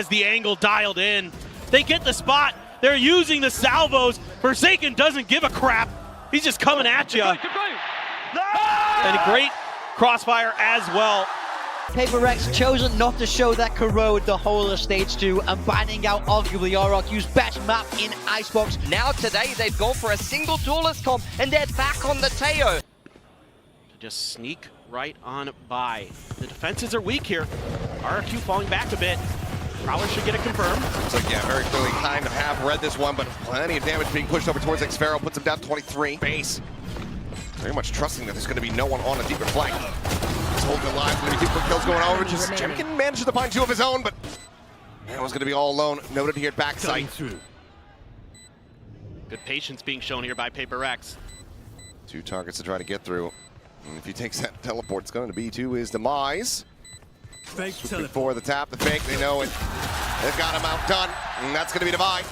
As the angle dialed in, they get the spot. They're using the salvos. Forsaken doesn't give a crap. He's just coming at you. And a great crossfire as well. PRX chosen not to show that corrode the whole of stage 2 and banning out arguably RRQ's best map in Icebox. Now today they've gone for a single duelist comp and they're back on the Teo. Just sneak right on by. The defenses are weak here. RRQ falling back a bit. Prowler should get it confirmed. So yeah, very clearly kind of have read this one, but plenty of damage being pushed over towards Xfero, puts him down 23. Base. Very much trusting that there's going to be no one on a deeper flank. He's holding alive, going to be 2 quick kills going over. Just Jemkin manages to find 2 of his own, but that was going to be all alone. Noted here at backside. Good patience being shown here by PRX. 2 targets to try to get through. And if he takes that teleport, it's going to be to his demise. Fake For the tap, the fake, they know it. They've got him outdone, and that's going to be Divide.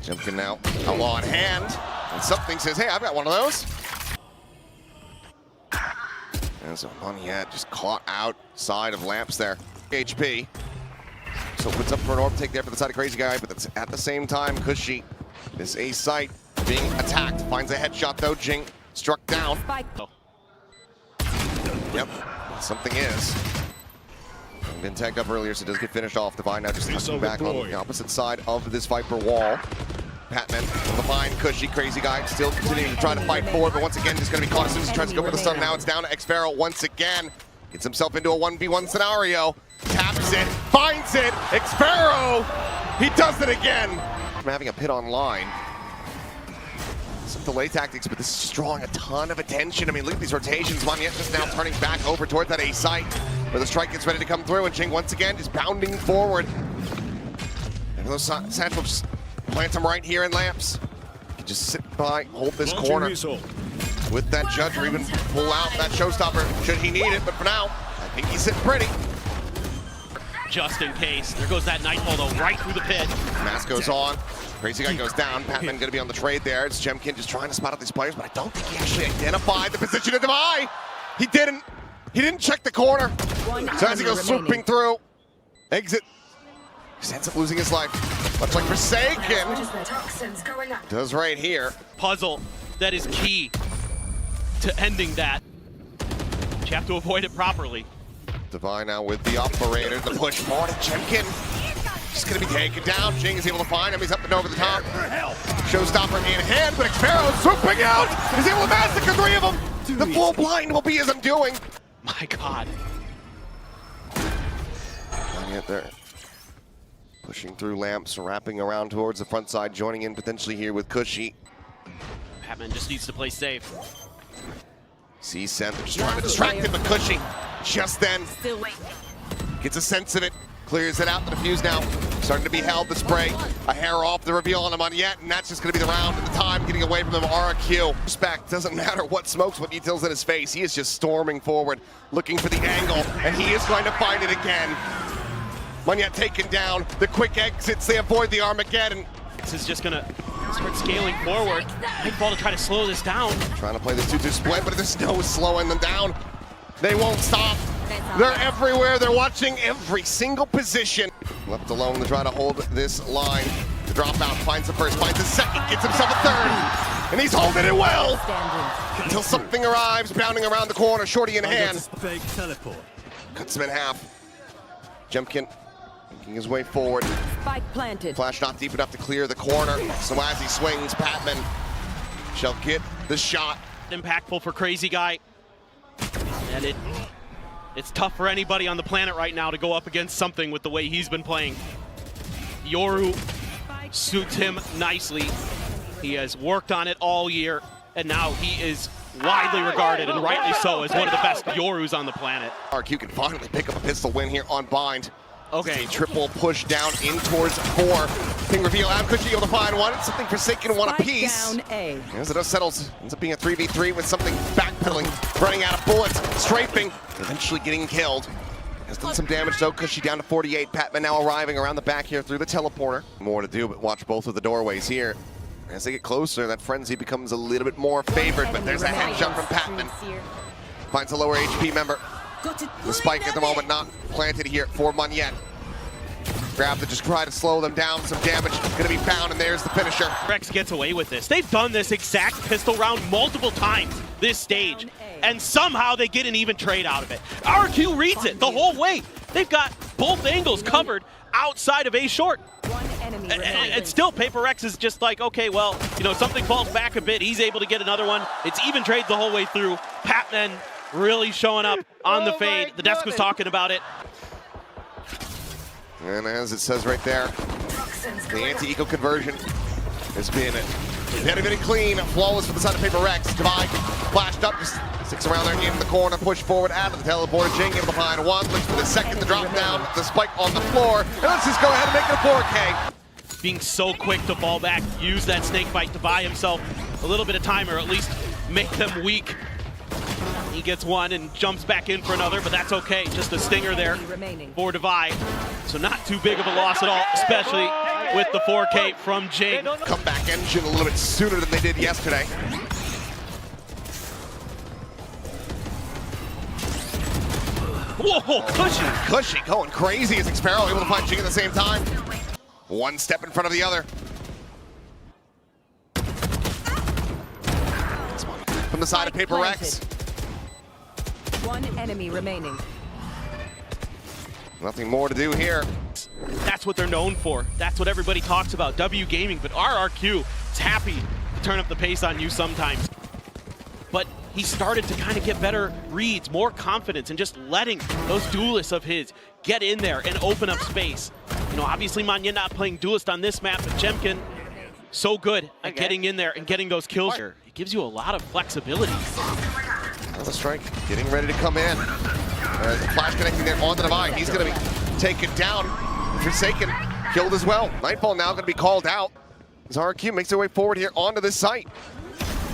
Jemkin now, outlaw in hand, and something says, hey, I've got one of those. And so Monyet just caught outside of Lamps there. HP. So puts up for an orb take there for the side of Crazy Guy, but that's at the same time, Cushy, this A site being attacked. Finds a headshot though, Jing struck down. Oh. Yep, something is. Been tagged up earlier, so it does get finished off. Divine now just touching back on the opposite side of this Viper wall. Patman from behind, Cushy, Crazy Guy still continuing to try to fight forward, but once again, just going to be caught as soon as he tries to go for the stun. Now it's down to Xfero once again. Gets himself into a 1v1 scenario. Taps it, finds it, Xfero! He does it again! I'm having a pit online. Some delay tactics, but this is drawing a ton of attention. I mean, look at these rotations. Monyet just now turning back over towards that A site, where the strike gets ready to come through, and Jing once again just bounding forward. And those Satchel just plant him right here in Lamps. You can just sit by, hold this corner with that Judge, or even pull out that showstopper should he need it. But for now, I think he's sitting pretty. Just in case. There goes that Nightfall though, right through the pit. Mask goes on. Crazy Guy goes down. Patman going to be on the trade there. It's Jemkin just trying to spot out these players, but I don't think he actually identified the position of Divide. He didn't check the corner. So as he goes swooping through, exit, he ends up losing his life. Much like Forsaken does right here. Puzzle that is key to ending that. But you have to avoid it properly. Divine now with the operator, the push more to Jemkin. Just gonna be taken down. Jing is able to find him. He's up and over the top. Showstopper in hand, but Xfero swooping out. He's able to massacre 3 of them. The full blind will be as I'm doing. My God. Not yet there. Pushing through Lamps, wrapping around towards the front side, joining in potentially here with Cushy. Patman just needs to play safe. Sees Seth, they're just trying to distract him, but Cushy just then gets a sense of it. Clears it out, the defuse now starting to be held, the spray, a hair off the reveal on him on Yet, and that's just going to be the round at the time, getting away from him. RRQ. Respect, doesn't matter what smokes, what details in his face, he is just storming forward, looking for the angle, and he is going to find it again. Monyet taken down, the quick exits, they avoid the Armageddon. This is just going to start scaling forward. Nightfall to try to slow this down. Trying to play this 2-2 split, but there's no slowing them down. They won't stop. They're everywhere. They're watching every single position. Left alone to try to hold this line. The dropout finds the first, finds the second, gets himself a third. And he's holding it well. Until something arrives, bounding around the corner, shorty in hand. Fake teleport. Cuts him in half. Jemkin making his way forward. Spike planted. Flash not deep enough to clear the corner. So as he swings, Patman shall get the shot. Impactful for Crazy Guy. And it's tough for anybody on the planet right now to go up against something with the way he's been playing. Yoru suits him nicely. He has worked on it all year, and now he is widely regarded, and rightly so, as one of the best Yorus on the planet. RQ can finally pick up a pistol win here on Bind. Okay. A triple push down in towards 4. Ping reveal out, Cushy able to find one. It's something Forsaken, one apiece. As it settles, ends up being a 3v3 with something backpedaling, running out of bullets, strafing, eventually getting killed. Has done some damage though, Cushy down to 48. Patman now arriving around the back here through the teleporter. More to do, but watch both of the doorways here. As they get closer, that frenzy becomes a little bit more favored, but there's a headshot from Patman. Finds a lower HP member. The spike at the moment not planted here for Monyet. Grab to just try to slow them down. Some damage gonna be found, and there's the finisher. PRX gets away with this. They've done this exact pistol round multiple times this stage, and somehow they get an even trade out of it. RRQ reads it the whole way. They've got both angles covered outside of A short. And still, PRX is just like, okay, well, you know, something falls back a bit. He's able to get another one. It's even trade the whole way through. Patman really showing up on the fade. The desk was talking about it. And as it says right there, the anti-eco conversion has been very clean, flawless for the side of PRX. Divide, flashed up, just sticks around there in the corner, push forward out of the teleporter. Jing able to find one, looks for the second to drop down, the spike on the floor, and let's just go ahead and make it a 4K. Being so quick to fall back, use that snake bite to buy himself a little bit of time, or at least make them weak. He gets one and jumps back in for another, but that's okay. Just a stinger there for Divide. So not too big of a loss at all, especially with the 4K from Jing. Comeback engine a little bit sooner than they did yesterday. Whoa, Cushy. Cushy going crazy as Xparrow able to find Jing at the same time. One step in front of the other. From the side of PRX. One enemy remaining. Nothing more to do here. That's what they're known for. That's what everybody talks about, W Gaming, but RRQ is happy to turn up the pace on you sometimes. But he started to kind of get better reads, more confidence, and just letting those duelists of his get in there and open up space. You know, obviously Manya not playing duelist on this map, but Jemkin so good at getting in there and getting those kills here. It gives you a lot of flexibility. The strike getting ready to come in. There's a flash connecting there on the Divide. He's going to be taken down. Forsaken killed as well. Nightfall now going to be called out as RRQ makes their way forward here onto this site.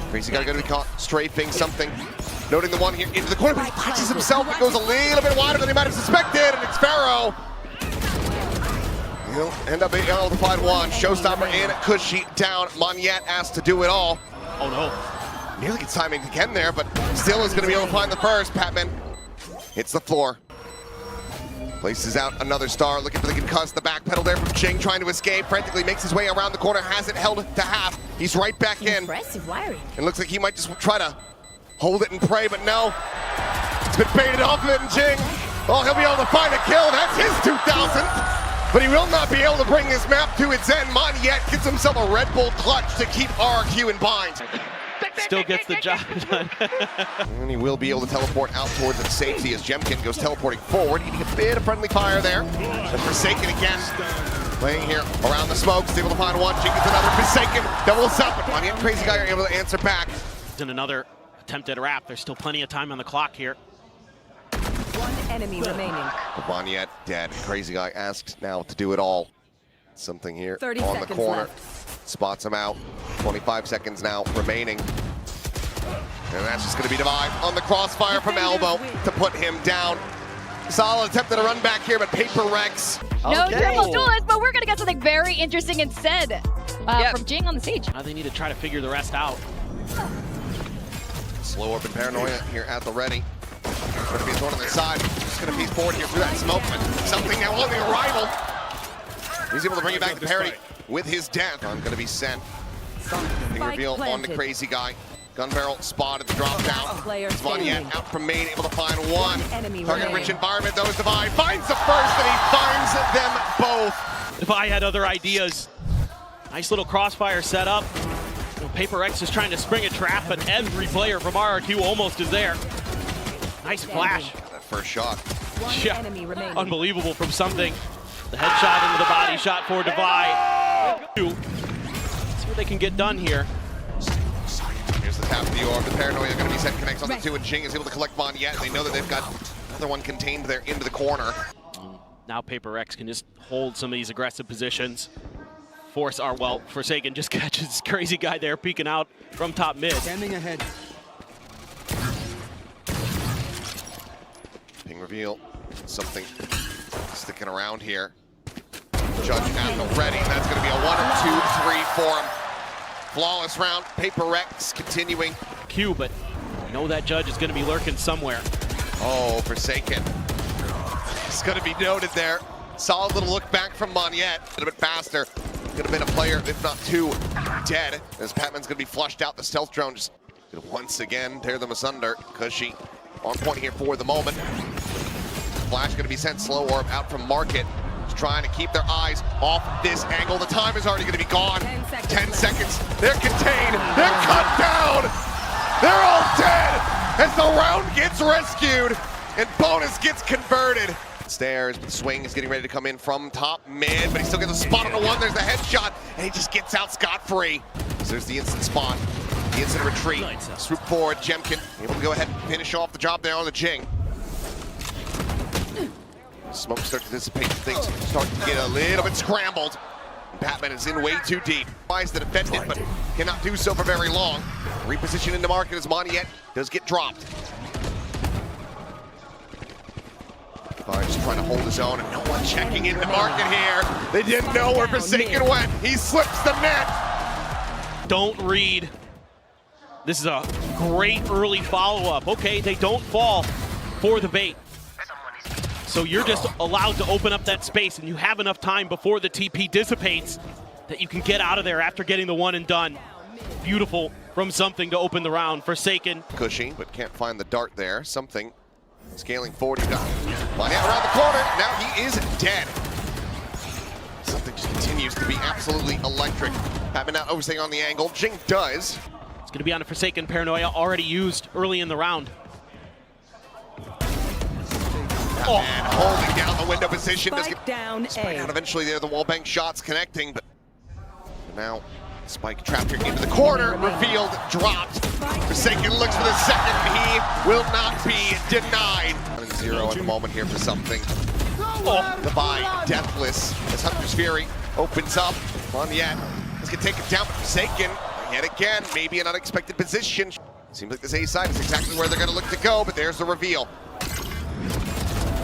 Crazy guy going to be caught strafing something. Noting the one here into the corner, but he catches himself. It goes a little bit wider than he might have suspected, and it's Pharaoh. He'll end up being able to find one. Showstopper in, Cushy down. Monyet asked to do it all. Oh no. Nearly gets timing again there, but still is going to be able to find the first. Patman hits the floor. Places out another star, looking for the concuss. The back pedal there from Jing, trying to escape. Frantically makes his way around the corner, has it held to half. He's right back in. Impressive wiring. And looks like he might just try to hold it and pray, but no. It's been baited off of it, and Jing, oh, he'll be able to find a kill. That's his 2000th. But he will not be able to bring this map to its end. Monyet gets himself a Red Bull clutch to keep RRQ in bind. Still gets the job done. And he will be able to teleport out towards its safety as Jemkin goes teleporting forward, eating a bit of friendly fire there. And Forsaken again, playing here around the smokes, able to find one. Jing gets another. Forsaken doubles up, but Monyet and Crazy Guy are able to answer back. And another attempt at a wrap. There's still plenty of time on the clock here. One enemy remaining. Monyet dead. Crazy Guy asks now to do it all. Something here 30 on the seconds corner. left. Spots him out. 25 seconds now remaining. And that's just going to be Divide on the crossfire from elbow to put him down. Solid attempt at a run back here, but PRX. No triple duelist, but we're going to get something very interesting instead from Jing on the stage. Now they need to try to figure the rest out. Slow up and Paranoia here at the ready. Going to be thrown on the side. Just going to piece forward here through that smoke, but something now on the arrival. He's able to bring it back to parity with his death. I'm going to be sent. Big reveal on the Crazy Guy. Gun barrel spotted the drop down. Monyet out from main, able to find one. Target rich environment, though, is Divide. Finds the first, and he finds them both. If I had other ideas, nice little crossfire set up. You know, PRX is trying to spring a trap, but every player from RRQ almost is there. Nice flash. That first shot. Yeah, unbelievable from something. The headshot into the body shot for Divide. See what they can get done here. Here's the tap of the orb. The Paranoia are going to be set connects on the two, and Jing is able to collect Monyet. They know that they've got another one contained there into the corner. Now PRX can just hold some of these aggressive positions. Force our, well, Forsaken just catches Crazy Guy there peeking out from top mid. Standing ahead. Ping reveal. Something sticking around here. Judge at the ready. That's going to be a 1, 2, 3 for him. Flawless round. PRX continuing. Q, but you know that Judge is going to be lurking somewhere. Oh, Forsaken. It's going to be noted there. Solid little look back from Monyet. A little bit faster. Could have been a player, if not two, dead. As Patman's going to be flushed out. The stealth drone just going to once again tear them asunder. Cushy on point here for the moment. Flash going to be sent slow orb out from Market. Just trying to keep their eyes off this angle. The time is already going to be gone. 10 seconds. They're contained. They're cut down. They're all dead as the round gets rescued and bonus gets converted. Stairs, but the swing is getting ready to come in from top mid, but he still gets a spot on the one. There's the headshot, and he just gets out scot-free. So there's the instant spot, the instant retreat. Swoop forward, Jemkin able to go ahead and finish off the job there on the Jing. Smoke starts to dissipate, things start to get a little bit scrambled. Patman is in way too deep. Tries to defend it, but cannot do so for very long. Reposition into Market as Monyet does get dropped. Just trying to hold his own, and no one checking into Market here. They didn't know where Forsaken went. He slips the net. Don't read. This is a great early follow-up. Okay, they don't fall for the bait. So you're just allowed to open up that space, and you have enough time before the TP dissipates that you can get out of there after getting the one and done. Beautiful from Something to open the round. Forsaken. Cushy, but can't find the dart there. Something scaling forward. He's got Monyet around the corner. Now he is dead. Something just continues to be absolutely electric. Patman not overstaying on the angle. Jing does. It's going to be on a Forsaken Paranoia already used early in the round. And holding down the window position. Does Spike get down sprayed A. out eventually there. The wallbang shots connecting, but now Spike trapped here into the corner. Revealed, dropped. Forsaken looks for the second. He will not be denied. 1-0 at the moment here for Something. The buy, deathless, as Hunter's Fury opens up. Monyet is going to take it down, but Forsaken, yet again, maybe an unexpected position. Seems like this A side is exactly where they're going to look to go, but there's the reveal.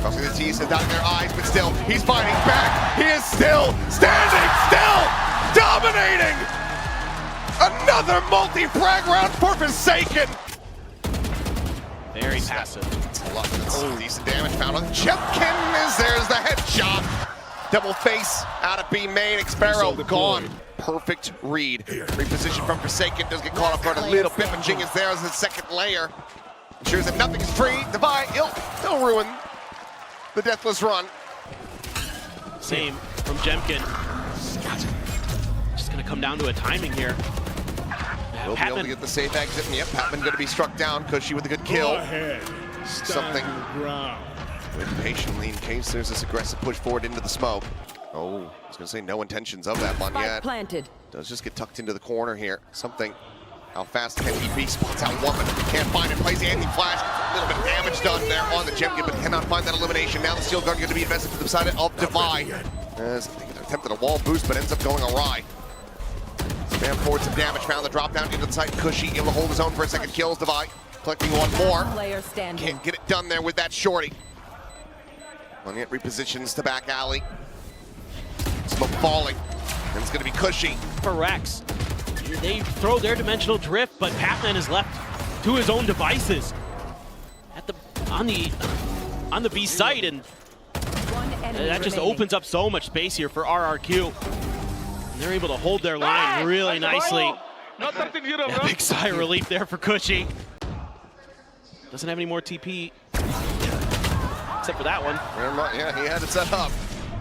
Crossing the T's and dotting their I's, but still, he's fighting back. He is still standing, still dominating. Another multi-frag round for Forsaken. Very passive. That's decent damage found on Jemkin as there's the headshot. Double face out of B main. Sparrow gone. Perfect read. Reposition from Forsaken. Does get caught up guard a little bit, but Jing is there as the second layer. Ensures that nothing is free. Divide, he'll ruin the deathless run. Same from Jemkin. Just going to come down to a timing here. Will be able to get the safe exit, and yep, Patman going to be struck down. Cushy with a good kill. Something waiting patiently in case there's this aggressive push forward into the smoke. Oh, I was going to say no intentions of that. Monyet Planted. does just get tucked into the corner here. Something, how fast can he be? Spots out one, but can't find it. Plays the anti-flash. A little bit of damage done there on the Jemkin, but cannot find that elimination. Now the Steel Guard going to be invested to the side of Divide. As they attempted a wall boost, but ends up going awry. Spam forward some damage, found the drop down into the side. Cushy able to hold his own for a second. Kills Divide. Collecting one more. Player standing. Can't get it done there with that shorty. Monyet repositions to back alley. Smoke falling. And it's going to be Cushy. PRX. They throw their dimensional drift, but Patman is left to his own devices on the B site, and that just opens up so much space here for RRQ. And they're able to hold their line really nicely. Yeah, big sigh of relief there for Cushy. Doesn't have any more TP, except for that one. Yeah, he had it set up.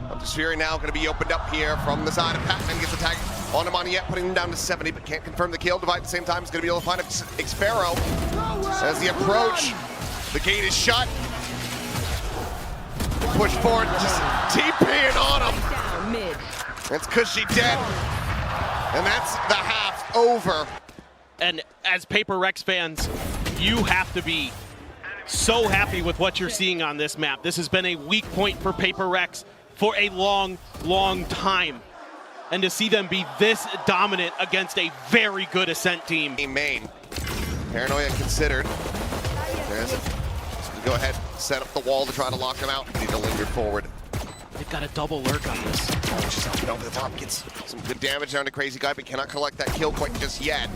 Hunter's Fury now going to be opened up here from the side of Patman. Gets attacked on Monyet, putting him down to 70, but can't confirm the kill. Divide at the same time is going to be able to find Sparrow. As the approach, the gate is shut. Push forward, just TPing on him. Down mid. That's Cushy dead. And that's the half over. And as PRX fans, you have to be so happy with what you're seeing on this map. This has been a weak point for PRX for a long, long time. And to see them be this dominant against a very good Ascent team. Main. Paranoia considered. There's it. Go ahead, set up the wall to try to lock him out. Need to linger forward. They've got a double lurk on this. Just up and over the top, gets some good damage down to Crazy Guy, but cannot collect that kill quite just yet.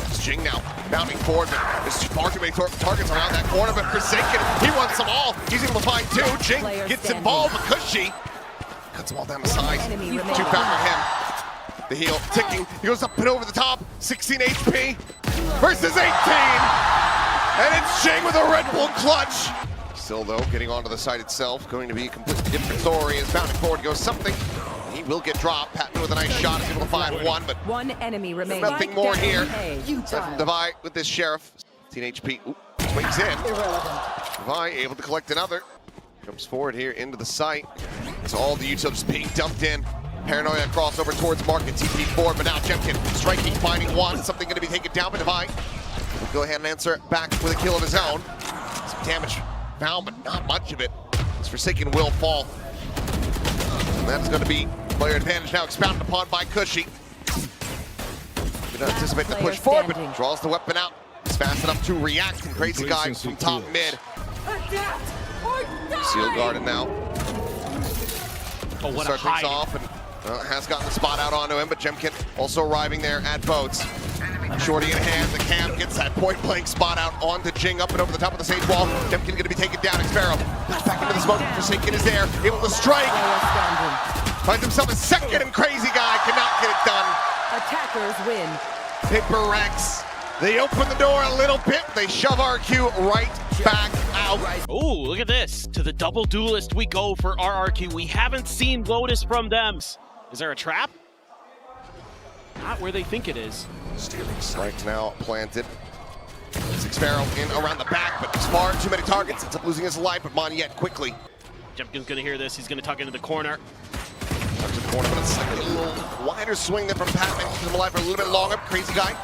Just Jing now bounding forward, but there's far too many targets around that corner, but Forsaken, he wants them all. He's able to find two. Jing gets involved, but Cushy cuts them all down the side. Too fast for him. The heel ticking. He goes up and over the top. 16 HP versus 18. And it's Jing with a Red Bull clutch. Still, though, getting onto the site itself, going to be a completely different story. As bounding forward goes something. He will get dropped. Patton with a nice shot is able to find one, but one enemy remaining. Nothing more here. Aside from Devi with this Sheriff. 16 HP. Ooh, swings in. Devi able to collect another. Jumps forward here into the site. It's all the utilities being dumped in. Paranoia crossover towards Market. TP forward, but now Jemkin striking, finding one. Something going to be taken down by Devi. Will go ahead and answer back with a kill of his own. Some damage found, but not much of it. This Forsaken will fall. And that's going to be player advantage now expounded upon by Cushy. Didn't anticipate the push forward, but draws the weapon out. He's fast enough to react. And Crazy Guy from top mid. Seal guarded now. Oh, what Start a things hide. off and has gotten the spot out onto him, but Jemkin also arriving there at boats. Shorty in hand, the cam gets that point-blank spot out onto Jing up and over the top of the stage wall. Jemkin going to be taken down. Xpero back into the smoke. Forsaken is there, able to strike. Finds himself a second, and Crazy Guy cannot get it done. Attackers win. PRX. They open the door a little bit. They shove RQ right back out. Oh, look at this. To the double duelist we go for RRQ. We haven't seen Lotus from them. Is there a trap? Not where they think it is. Strike now planted. Xpero in around the back, but it's far too many targets. Ends up losing his life, but Monyet quickly. Jemkin's gonna hear this. He's gonna tuck into the corner. Tuck to the corner, but it's like a little wider swing there from Patman. Keeps him alive for a little bit longer. Crazy Guy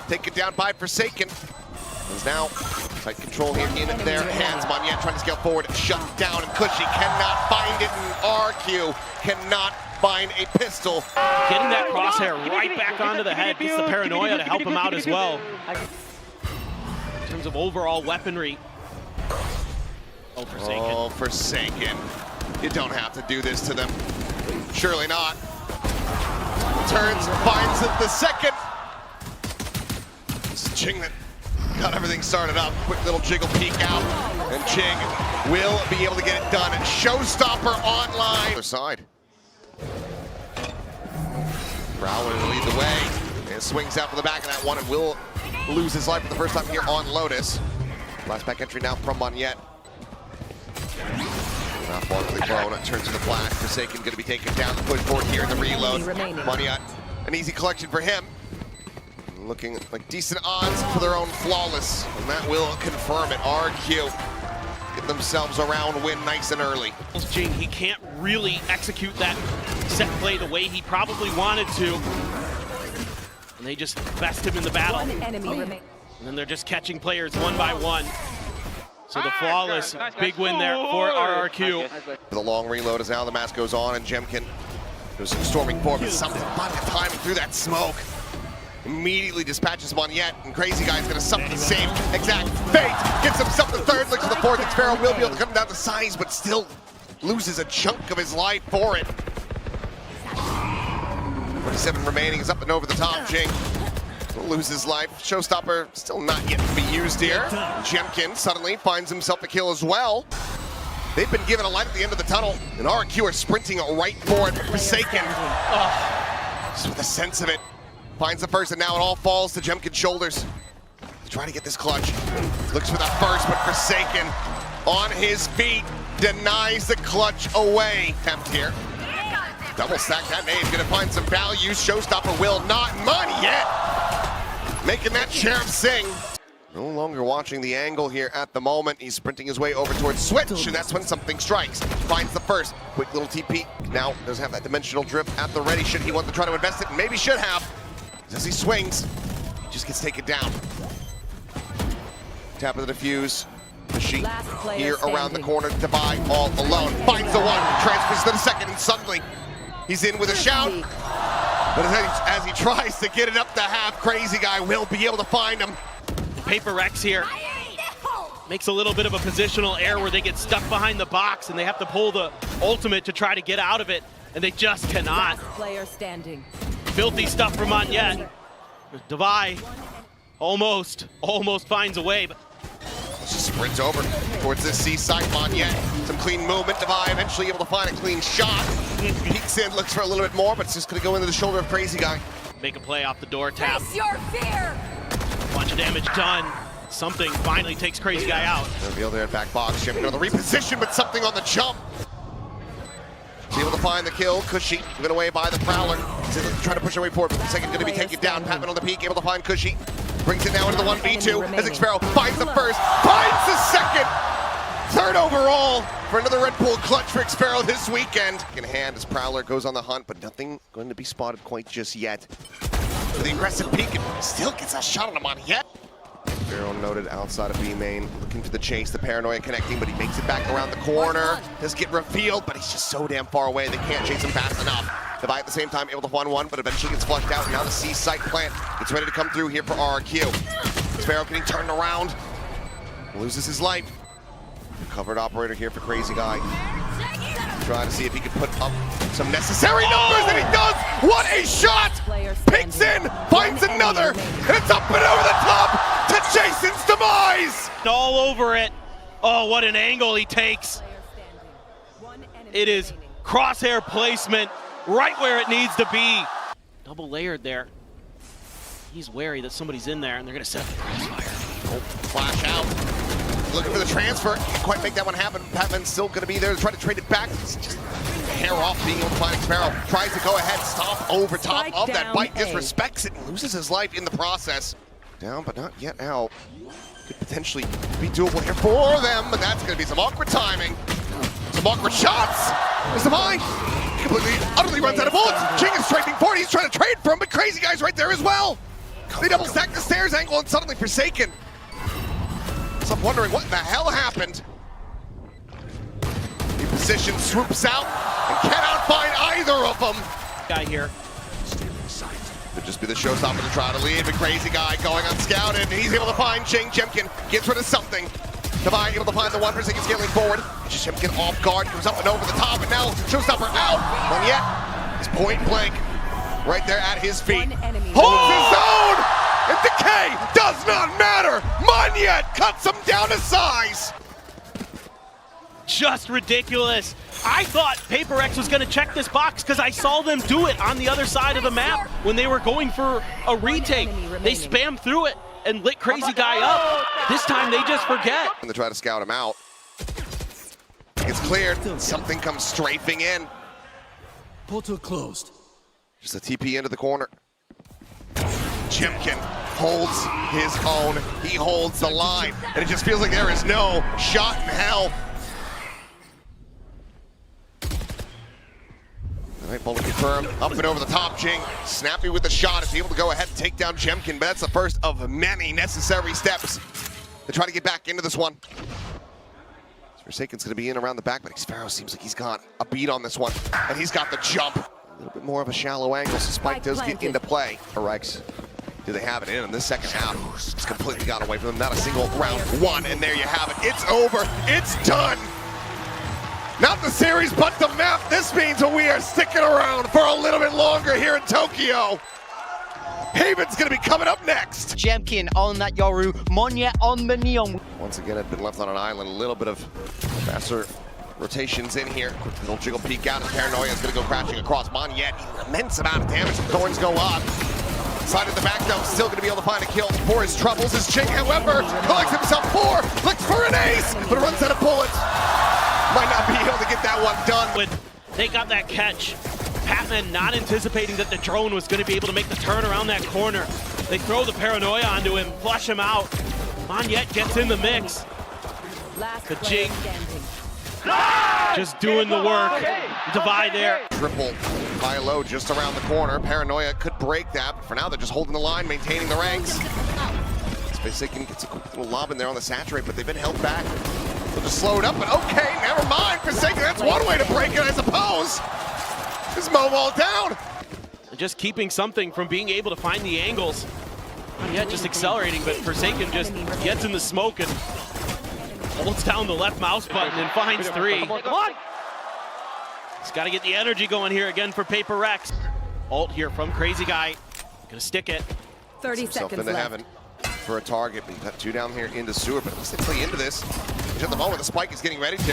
taken down by Forsaken. Is now tight control here in their hands. Monyet trying to scale forward, shut down, and Cushy cannot find it, and RQ cannot find a pistol. Getting that crosshair right back onto the head gets the paranoia to help him out as well. In terms of overall weaponry. Oh, Forsaken. Oh, Forsaken. You don't have to do this to them. Surely not. Turns, finds it the second. It's Jing that got everything started up. Quick little jiggle peek out. And Jing will be able to get it done. And Showstopper online. Other side. Prowler will lead the way. And swings out for the back of that one and will lose his life for the first time here on Lotus. Last back entry now from Monyet. Not far to the prone, it turns to the flash. Forsaken going to be taken down, the push forward here in the reload. Monyet, an easy collection for him. Looking like decent odds for their own flawless, and that will confirm it. RQ get themselves a round win nice and early. Jing, he can't really execute that set play the way he probably wanted to. And they just best him in the battle. One enemy remaining. And then they're just catching players one by one. So the flawless, big win there for RRQ. The long reload as now the mask goes on, and Jemkin goes storming forward, but something about the timing through that smoke. Immediately dispatches Monyet, and Crazy Guy's going to suffer the same exact fate. Gets himself the third, looks to the fourth. Xpero will be able to come down to size, but still loses a chunk of his life for it. 27 remaining is up and over the top. Jing will lose his life. Showstopper still not yet to be used here. Jemkin suddenly finds himself a kill as well. They've been given a light at the end of the tunnel, and RQ are sprinting right for it. Forsaken, just with a sense of it, finds the first, and now it all falls to Jemkin's shoulders. He's trying to get this clutch. Looks for the first, but Forsaken on his feet denies the clutch away. Attempt here. Double stack that nade, gonna find some value. Showstopper will not. Monyet making that Sheriff sing. No longer watching the angle here at the moment. He's sprinting his way over towards Switch, and that's when something strikes. Finds the first. Quick little TP. Now doesn't have that dimensional drift at the ready. Should he want to try to invest it? Maybe should have. As he swings, he just gets taken down. Tap of the defuse. Machine here around the corner. Devi all alone. Finds the one. Transfers to the second, and suddenly he's in with a shout. But as he tries to get it up to half, Crazy Guy will be able to find him. PRX here makes a little bit of a positional error where they get stuck behind the box and they have to pull the ultimate to try to get out of it, and they just cannot. Player standing. Filthy stuff from Monyet. Devi Almost finds a way, but Just sprints over towards this seaside. Monyet, some clean movement. Devi eventually able to find a clean shot. Peeks in, looks for a little bit more, but it's just gonna go into the shoulder of Crazy Guy. make a play off the door tap. Face your fear. Bunch of damage done. Something finally takes Crazy Guy out. Reveal there at back box. Shipping on the reposition, but something on the jump. He's able to find the kill. Cushy given away by the Prowler. Trying to push away forward, but the second going to be taken down. Patman on the peak, able to find Cushy. Brings it now into the 1v2 as Xparrow finds the first, finds the second. Third overall for another Red Bull clutch for Xparrow this weekend. In hand as Prowler goes on the hunt, but nothing going to be spotted quite just yet. The aggressive peek and still gets a shot on him on yet. Xparrow noted outside of B main, looking for the chase, the paranoia connecting, but he makes it back around the corner. Does get revealed, but he's just so damn far away, they can't chase him fast enough. Devi at the same time able to 1-1, but eventually gets flushed out. Now the C site plant gets ready to come through here for RRQ. Xparrow getting turned around, loses his life. Covered operator here for Crazy Guy. Trying to see if he can put up some necessary numbers, and he does! What a shot! Picks in, finds another, and it's up and over the top to Jason's demise! All over it. Oh, what an angle he takes. It is crosshair placement right where it needs to be. Double layered there. He's wary that somebody's in there and they're gonna set up the crossfire. Oh, flash out. Looking for the transfer. Can't quite make that one happen. Patman's still going to be there to try to trade it back. It's just hair off being able to find Xparrow. Tries to go ahead, stop over top of that bite, disrespects it, and loses his life in the process. Down, but not yet out. Could potentially be doable here for them, but that's going to be some awkward timing. Some awkward shots. As Devi completely, utterly runs out of bullets. Jing is striking forward. He's trying to trade for him, but Crazy Guy's right there as well. They double stack the stairs angle, and suddenly Forsaken. I'm wondering what the hell happened. The position swoops out and cannot find either of them. Guy here. Could just be the showstopper to try to lead, but Crazy Guy going unscouted, and he's able to find Ching. Jemkin gets rid of something. Devi able to find the 1% scaling forward. Just Jemkin off guard, comes up and over the top, and now showstopper out. And yet, it's point blank right there at his feet. Holds his own! And decay does not matter! Monyet cuts him down to size! Just ridiculous. I thought PRX was gonna check this box because I saw them do it on the other side of the map when they were going for a retake. They spammed through it and lit Crazy Guy up. This time they just forget. And they try to scout him out. It's cleared, something comes strafing in. Portal closed. Just a TP into the corner. Jemkin holds his own. He holds the line. And it just feels like there is no shot in hell. All right, bullet confirmed. Up and over the top, Jing. Snappy with the shot. Is able to go ahead and take down Jemkin, but that's the first of many necessary steps to try to get back into this one. Forsaken's going to be in around the back, but Xparrow seems like he's got a beat on this one. And he's got the jump. A little bit more of a shallow angle, so Spike does get into play. PRX, do they have it in this second half? It's completely got away from them. Not a single round one, and there you have it. It's over. It's done. Not the series, but the map. This means that we are sticking around for a little bit longer here in Tokyo. Haven's going to be coming up next. Jemkin on that Yoru, Monyet on the Neon. Once again, had been left on an island. A little bit of faster rotations in here. Quick little jiggle peek out, and Paranoia is going to go crashing across Monyet. Immense amount of damage. Thorns go up. Slide in the back though, still going to be able to find a kill for his troubles. As Ching, however, collects himself 4, looks for an ace, but runs out of bullets. Might not be able to get that one done. They got that catch. Patman not anticipating that the drone was going to be able to make the turn around that corner. They throw the paranoia onto him, flush him out. Monyet gets in the mix. But Jing just doing the work. Devi there. Triple high-low just around the corner. Paranoia could break that, but for now they're just holding the line, maintaining the ranks. Forsaken gets a quick little lob in there on the saturate, but they've been held back. They'll just slow it up, but okay, never mind. Forsaken, that's one way to break it, I suppose. Just mow all down. Just keeping something from being able to find the angles. Yeah, just accelerating, but Forsaken just gets in the smoke and holds down the left mouse button and finds 3. Come on! He's got to get the energy going here again for PRX. Ult here from Crazy Guy. Gonna stick it. 30 Himself seconds into left. heaven. for a target, but you've got 2 down here into sewer, but at least they play into this. Which at the moment, the spike is getting ready to.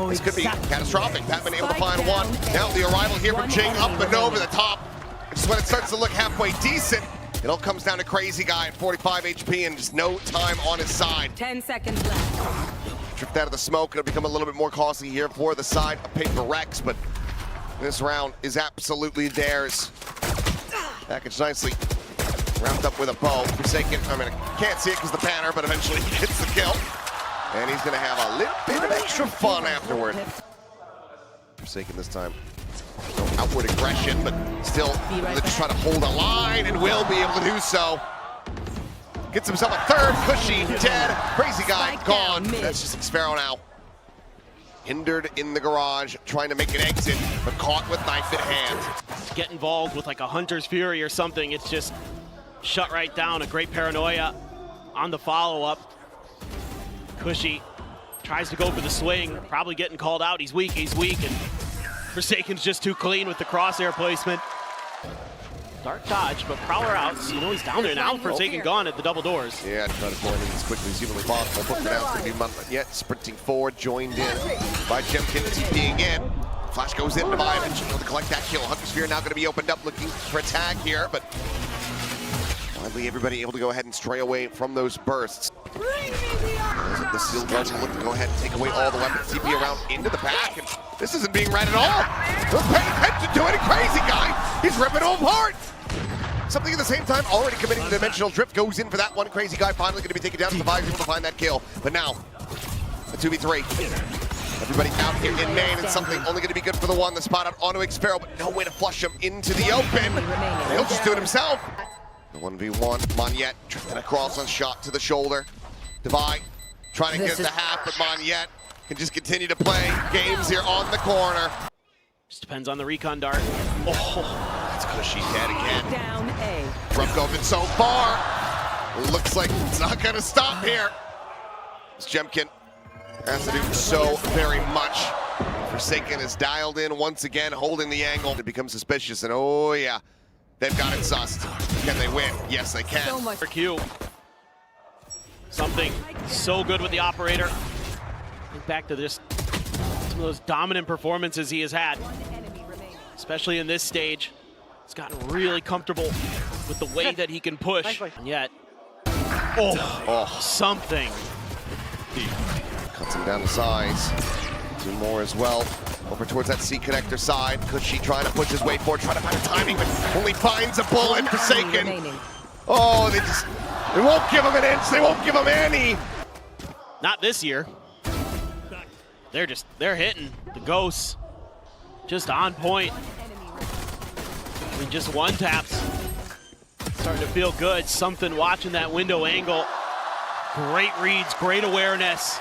This could be catastrophic. Patman able to find one. Now the arrival here from Jing up and over the top. Just when it starts to look halfway decent, it all comes down to Crazy Guy at 45 HP and just no time on his side. 10 seconds left. Drift out of the smoke, it'll become a little bit more costly here for the side of PRX, but this round is absolutely theirs. Packaged nicely. Wrapped up with a bow. Forsaken, I mean, I can't see it because the banner, but eventually he gets the kill. And he's gonna have a little bit of extra fun afterward. Forsaken this time. No outward aggression, but still just trying to hold a line and will be able to do so. Gets himself a third, Cushy dead, Crazy Guy gone. That's just Xpharaoh now. Hindered in the garage, trying to make an exit, but caught with knife in hand. Get involved with like a Hunter's Fury or something, it's just shut right down. A great paranoia on the follow-up. Cushy tries to go for the swing, probably getting called out. He's weak, and Forsaken's just too clean with the crosshair placement. Dark dodge, but Prowler out, so you know he's down there now. Forsaken gone at the double doors. Yeah, try to join in as quickly as humanly possible. Put it out, it's going to be yet sprinting forward, joined in by Jemkin, TPing in. Flash goes in to buy eventually able to collect that kill. Hunter Sphere now going to be opened up, looking for a tag here, but finally everybody able to go ahead and stray away from those bursts. The Steel Guards look to go ahead and take away all the weapons, TP around into the back, and this isn't being right at all. Don't pay attention to it, a Crazy Guy, he's ripping them apart. Something at the same time, already committing to Dimensional Drift, goes in for that one. Crazy Guy finally going to be taken down. Survives, able to find that kill. But now, a 2v3. Everybody out here in main, and something only going to be good for the one. The spot out onto Xpharaoh, but no way to flush him into the open. He'll just do it himself. The 1v1, Monyet drifting across on shot to the shoulder. Divide trying to get the half, but Monyet can just continue to play games here on the corner. Just depends on the recon dart. Oh. That's Cushy dead again. Down A. Rough going so far. Looks like it's not going to stop here. Jemkin has to do so very much. Forsaken is dialed in once again, holding the angle. It becomes suspicious, and oh yeah, they've got it sussed. Can they win? Yes, they can. So much. RRQ. Something so good with the operator. Think back to just some of those dominant performances he has had, especially in this stage. He's gotten really comfortable with the way that he can push, and yet, something. Cuts him down to size. 2 more as well. Over towards that C connector side. Cushy trying to push his way forward, trying to find a timing, but only finds a bullet. Forsaken. Oh, they won't give him an inch. They won't give him any. Not this year. They're hitting the ghosts just on point. I mean, just one taps. Starting to feel good. Something watching that window angle. Great reads, great awareness.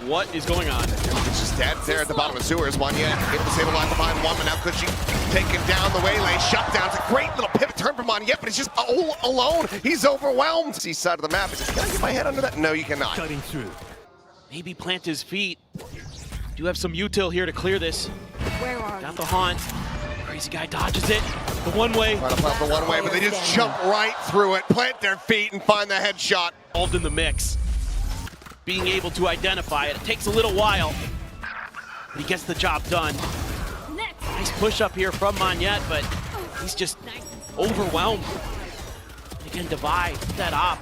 What is going on? It's just dead there at the bottom of sewers. Monyet able to save a line behind one, but now Cushy taking down the waylay. Shut down. It's a great little pivot turn from Monyet, but it's just all alone. He's overwhelmed. See side of the map. Can I get my head under that? No, you cannot. Cutting through. Maybe plant his feet. Do have some util here to clear this. Where are Got the haunt. Crazy Guy dodges it. The one way. Trying to plant the one way, but they just jump right through it, plant their feet, and find the headshot. Involved in the mix. Being able to identify it. It takes a little while, but he gets the job done. Nice push up here from Monyet, but he's just overwhelmed. Again, divide that op.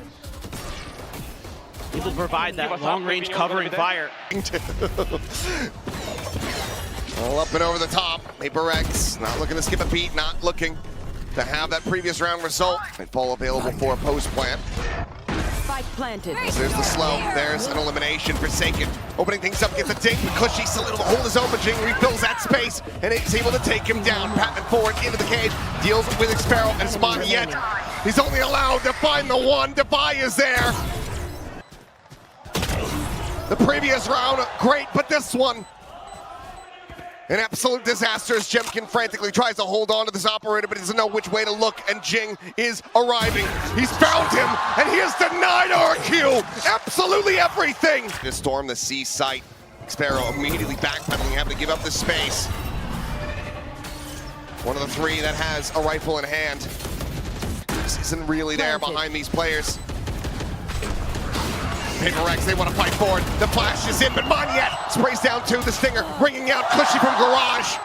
Able to provide that long-range covering fire. All up and over the top. PRX not looking to skip a beat, not looking to have that previous round result. They fall available for a post plant. Spike planted. There's the slow. There's an elimination. Forsaken opening things up, gets a dink. Cushy still able to hold his open. Jing refills that space and is able to take him down. Patman forward into the cage. Deals with Xpharaoh and it's Monyet. He's only allowed to find the one. Defy is there. The previous round, great, but this one, an absolute disaster as Jemkin frantically tries to hold on to this operator, but he doesn't know which way to look, and Jing is arriving. He's found him, and he has denied RRQ absolutely everything. To storm the C site, Xpharaoh immediately backpedaling, having to give up the space. One of the 3 that has a rifle in hand. isn't really there behind these players. PRX, they want to fight forward. The flash is in, but Monyet sprays down to the Stinger, ringing out Cushy from Garage.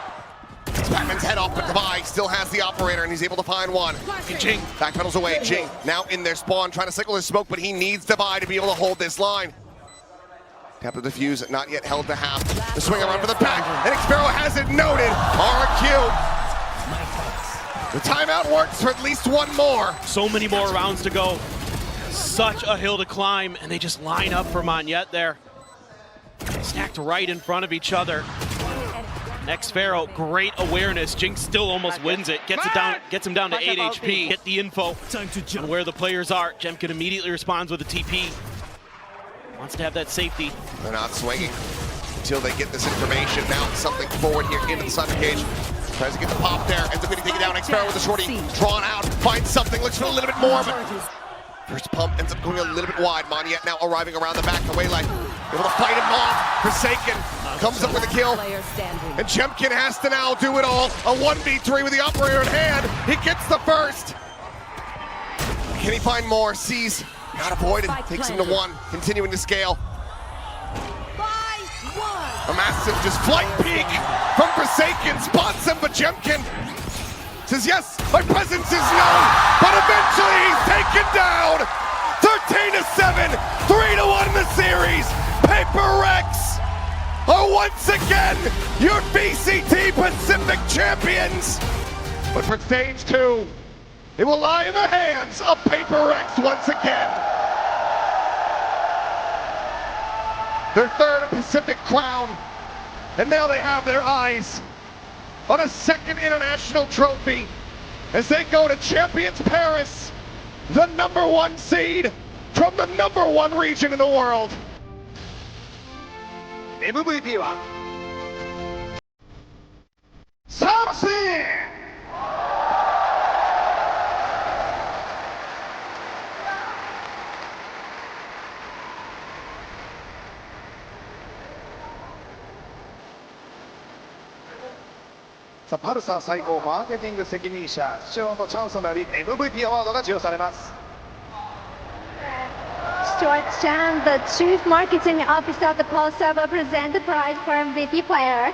It's Batman's head off, but Devi still has the operator, and he's able to find one. Jing Backpedals away. Jing now in their spawn, trying to cycle his smoke, but he needs Devi to be able to hold this line. Tap the defuse, not yet held to half. The swing around for the back, and Xpero has it noted. RRQ. The timeout works for at least one more. So many more rounds to go. Such a hill to climb, and they just line up for Monyet there. Stacked right in front of each other. Xpero, great awareness. Jinx still almost wins it. Gets him down to 8 HP. Get the info on where the players are. Jemkin immediately responds with a TP. Wants to have that safety. They're not swinging until they get this information. Now something forward here into the Thunder Cage. Tries to get the pop there. Ends up getting taken down. Xpero with the shorty drawn out. Finds something. Looks for a little bit more, but first pump ends up going a little bit wide. Monyet now arriving around the back. The Waylay able to fight him off. Forsaken comes up with a kill. And Jemkin has to now do it all. A 1v3 with the operator in hand. He gets the first. Can he find more? Sees. Not avoided. Takes him to one. Continuing to scale. A massive just flight peek from Forsaken. Spots him, but Jemkin says, yes, my presence is known. But eventually he's taken down. 13-7. 3-1 in the series. PRX are once again your VCT Pacific champions. But for stage 2, it will lie in the hands of PRX once again. Their third Pacific crown, and now they have their eyes on a second international trophy as they go to Champions Paris, the #1 seed from the #1 region in the world. MVP はSamson! さあパルサー最高マーケティング責任者主将のチャンスとなり MVP アワードが授与されます。 Stuart Chan, the Chief Marketing Officer of the Pulsar, will present the prize for MVP player.